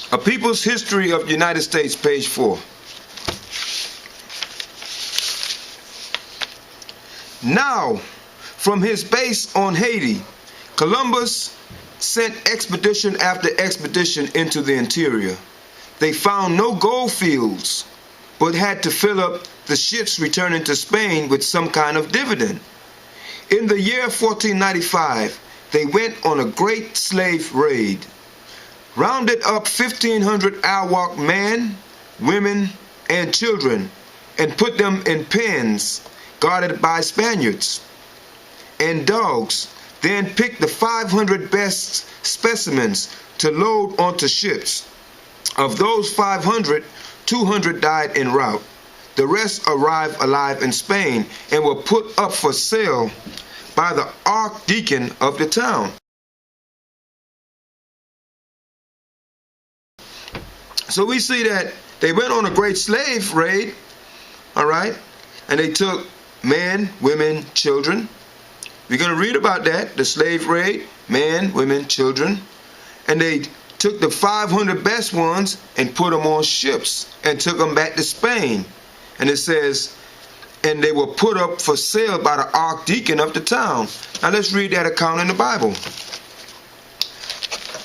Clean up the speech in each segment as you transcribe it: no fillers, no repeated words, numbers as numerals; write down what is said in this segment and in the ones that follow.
A People's History of the United States, page 4. Now, from his base on Haiti, Columbus sent expedition after expedition into the interior. They found no gold fields, but had to fill up the ships returning to Spain with some kind of dividend. In the year 1495, they went on a great slave raid, rounded up 1,500 Arawak men, women, and children, and put them in pens guarded by Spaniards and dogs, then picked the 500 best specimens to load onto ships. Of those 500, 200 died en route. The rest arrived alive in Spain and were put up for sale by the archdeacon of the town. So we see that they went on a great slave raid, all right, and they took men, women, children. We're going to read about that, the slave raid, men, women, children. And they took the 500 best ones and put them on ships and took them back to Spain. And it says, and they were put up for sale by the archdeacon of the town. Now let's read that account in the Bible.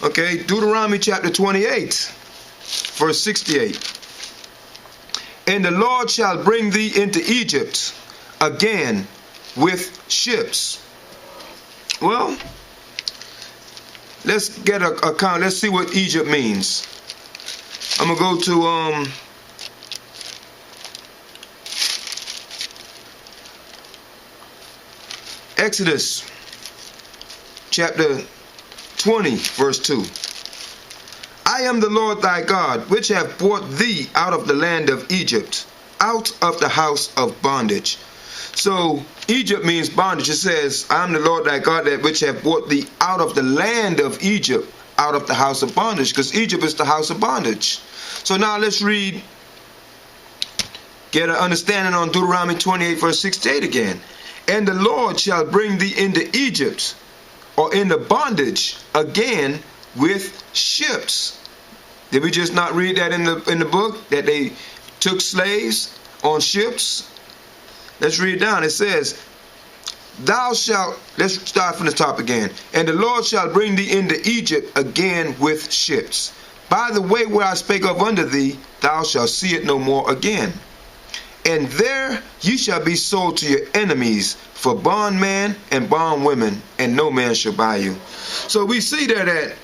Okay, Deuteronomy chapter 28. Verse 68. And the Lord shall bring thee into Egypt again with ships. Well, let's get a account. Let's see what Egypt means. I'm going to go to Exodus chapter 20, verse 2. I am the Lord thy God, which have brought thee out of the land of Egypt, out of the house of bondage. So Egypt means bondage. It says, I am the Lord thy God, that which have brought thee out of the land of Egypt, out of the house of bondage, because Egypt is the house of bondage. So now let's read, get an understanding on Deuteronomy 28, verse 68 again. And the Lord shall bring thee into Egypt, or into bondage again, with ships. Did we just not read that in the book, that they took slaves on ships? Let's read down. It says, thou shalt, let's start from the top again. And the Lord shall bring thee into Egypt again with ships. By the way where I spake of unto thee, thou shalt see it no more again. And there ye shall be sold to your enemies for bondman and bondwomen, and no man shall buy you. So we see there that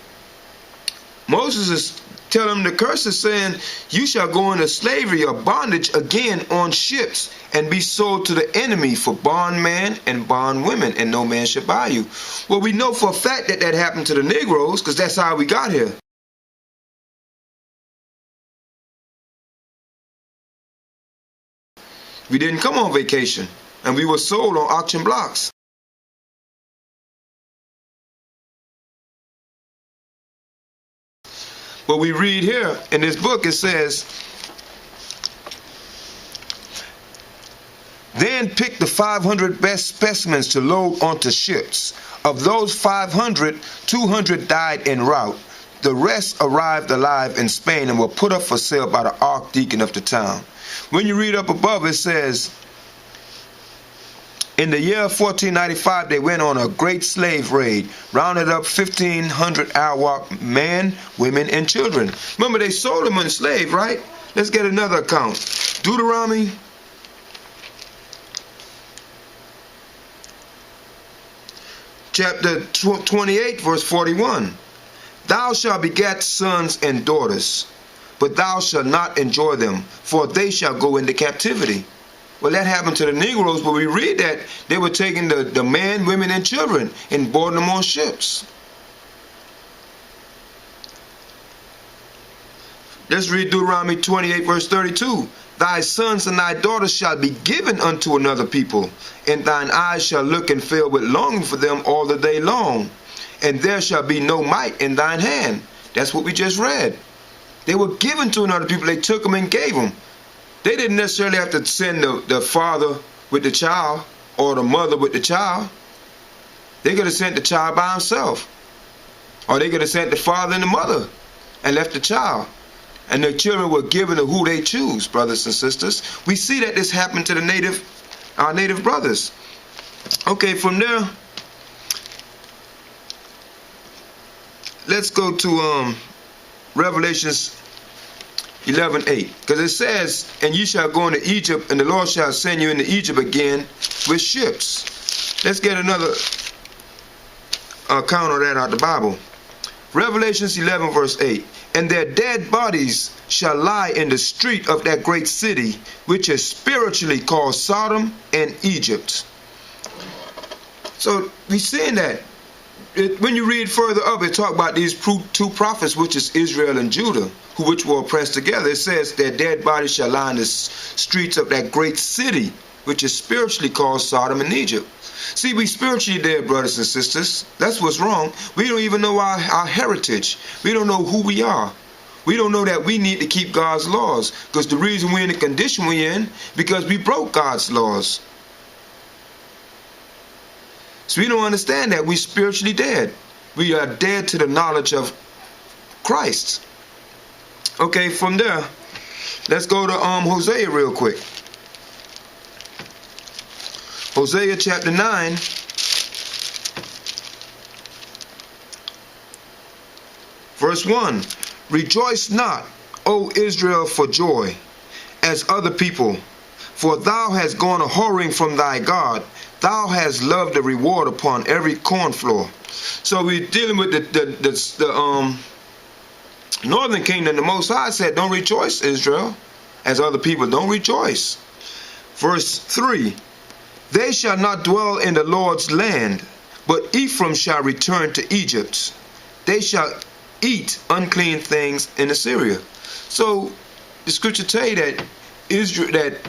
Moses is telling them the curse is saying, you shall go into slavery or bondage again on ships and be sold to the enemy for bondman and bondwomen, and no man shall buy you. Well, we know for a fact that that happened to the Negroes, because that's how we got here. We didn't come on vacation, and we were sold on auction blocks. But we read here in this book, it says, then pick the 500 best specimens to load onto ships. Of those 500, 200 died en route. The rest arrived alive in Spain and were put up for sale by the archdeacon of the town. When you read up above, it says, in the year 1495, they went on a great slave raid, rounded up 1,500 Arawak men, women, and children. Remember, they sold them on slave, right? Let's get another account. Deuteronomy chapter 28, verse 41. Thou shalt beget sons and daughters, but thou shalt not enjoy them, for they shall go into captivity. Well, that happened to the Negroes, but we read that they were taking the men, women, and children and boarding them on ships. Let's read Deuteronomy 28, verse 32. Thy sons and thy daughters shall be given unto another people, and thine eyes shall look and fill with longing for them all the day long, and there shall be no might in thine hand. That's what we just read. They were given to another people. They took them and gave them. They didn't necessarily have to send the father with the child or the mother with the child. They could have sent the child by himself. Or they could have sent the father and the mother and left the child. And the children were given to who they choose, brothers and sisters. We see that this happened to our native brothers. Okay, from there, let's go to Revelations 11:8, because it says, "And ye shall go into Egypt, and the Lord shall send you into Egypt again with ships." Let's get another account of that out of the Bible. Revelations 11 verse 8. "And their dead bodies shall lie in the street of that great city, which is spiritually called Sodom and Egypt." So we seeing that. When you read further up, it talk about these two prophets, which is Israel and Judah, which were oppressed together. It says their dead bodies shall lie in the streets of that great city, which is spiritually called Sodom and Egypt. See, we spiritually dead, brothers and sisters. That's what's wrong. We don't even know our heritage. We don't know who we are. We don't know that we need to keep God's laws, because the reason we're in the condition we're in, because we broke God's laws. So we don't understand that we're spiritually dead. We are dead to the knowledge of Christ. Okay, from there, let's go to Hosea real quick. Hosea chapter 9. Verse 1. "Rejoice not, O Israel, for joy, as other people, for thou hast gone a whoring from thy God. Thou hast loved the reward upon every corn floor." So we're dealing with the northern kingdom. The Most High said, "Don't rejoice, Israel, as other people. Don't rejoice." Verse 3. "They shall not dwell in the Lord's land, but Ephraim shall return to Egypt. They shall eat unclean things in Assyria." So the scripture tell you that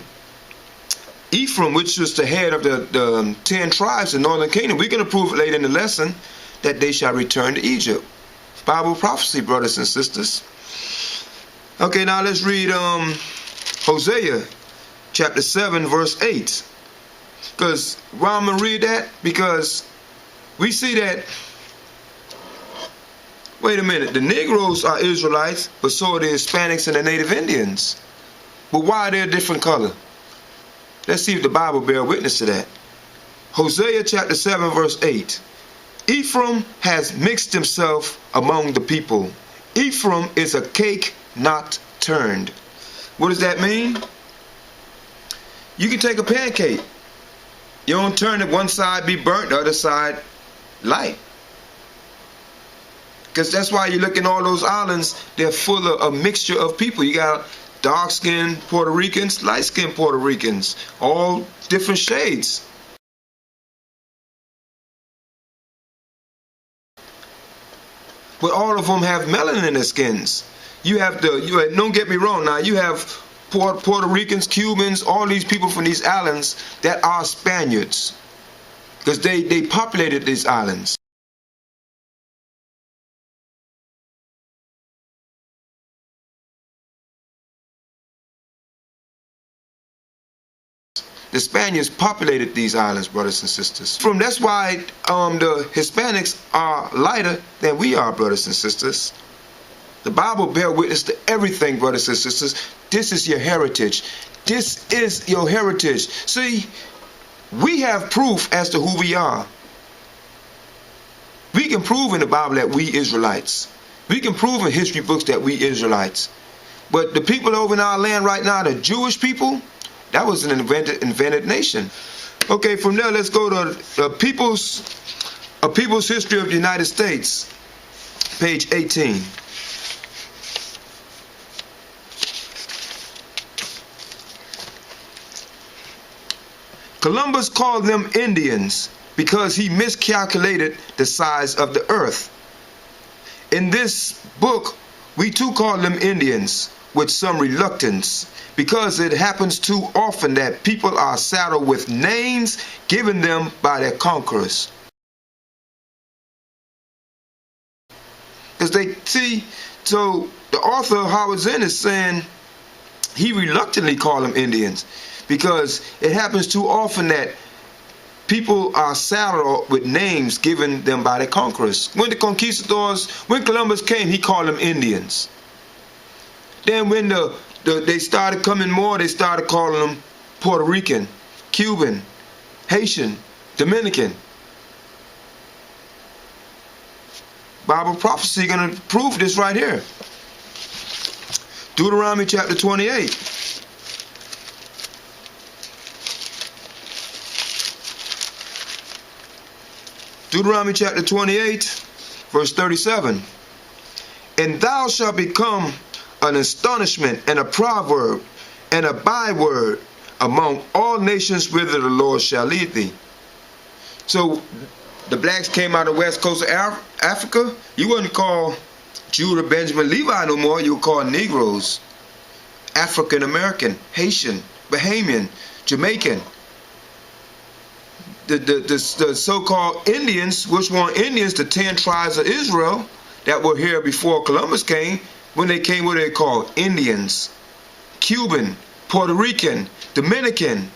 Ephraim, which was the head of the 10 tribes of the northern kingdom, we're going to prove it later in the lesson, that they shall return to Egypt. Bible prophecy, brothers and sisters. Okay, now let's read Hosea chapter 7 verse 8. Because why I'm going to read that? Because we see that, wait a minute, the Negroes are Israelites, but so are the Hispanics and the Native Indians. But why are they a different color? Let's see if the Bible bears witness to that. Hosea chapter 7 verse 8. "Ephraim has mixed himself among the people. Ephraim is a cake not turned." What does that mean? You can take a pancake. You don't turn it, one side be burnt, the other side light. Because that's why you look in all those islands, they're full of a mixture of people. You got dark-skinned Puerto Ricans, light-skinned Puerto Ricans, all different shades. But all of them have melanin in their skins. Don't get me wrong now, you have Puerto Ricans, Cubans, all these people from these islands that are Spaniards, because they populated these islands. The Spaniards populated these islands, brothers and sisters. That's why the Hispanics are lighter than we are, brothers and sisters. The Bible bears witness to everything, brothers and sisters. This is your heritage. This is your heritage. See, we have proof as to who we are. We can prove in the Bible that we Israelites. We can prove in history books that we Israelites. But the people over in our land right now, the Jewish people, that was an invented nation. Okay, from there, let's go to a people's history of the United States, page 18. Columbus called them Indians because he miscalculated the size of the earth. In this book, we too call them Indians with some reluctance, because it happens too often that people are saddled with names given them by their conquerors. Because they see, so the author Howard Zinn is saying he reluctantly called them Indians, because it happens too often that people are saddled with names given them by the conquerors. When the conquistadors, when Columbus came, he called them Indians. Then when they started coming more, they started calling them Puerto Rican, Cuban, Haitian, Dominican. Bible prophecy going to prove this right here. Deuteronomy chapter 28. Deuteronomy chapter 28, verse 37. And thou shalt become an astonishment and a proverb and a byword among all nations whither the Lord shall lead thee. So the blacks came out of the west coast of Africa. You wouldn't call Judah, Benjamin, Levi no more. You would call Negroes, African American, Haitian, Bahamian, Jamaican. The so-called Indians, which were Indians, the 10 tribes of Israel that were here before Columbus came, when they came, what they called Indians, Cuban, Puerto Rican, Dominican,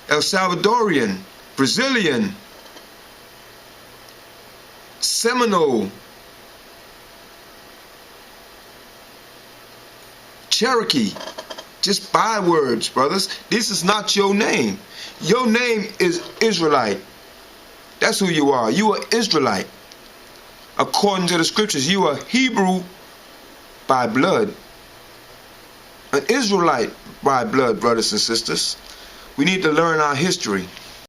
El Salvadorian, Brazilian, Seminole, Cherokee. Just bywords, brothers. This is not your name. Your name is Israelite. That's who you are. You are Israelite. According to the scriptures, you are Hebrew by blood. An Israelite by blood, brothers and sisters. We need to learn our history.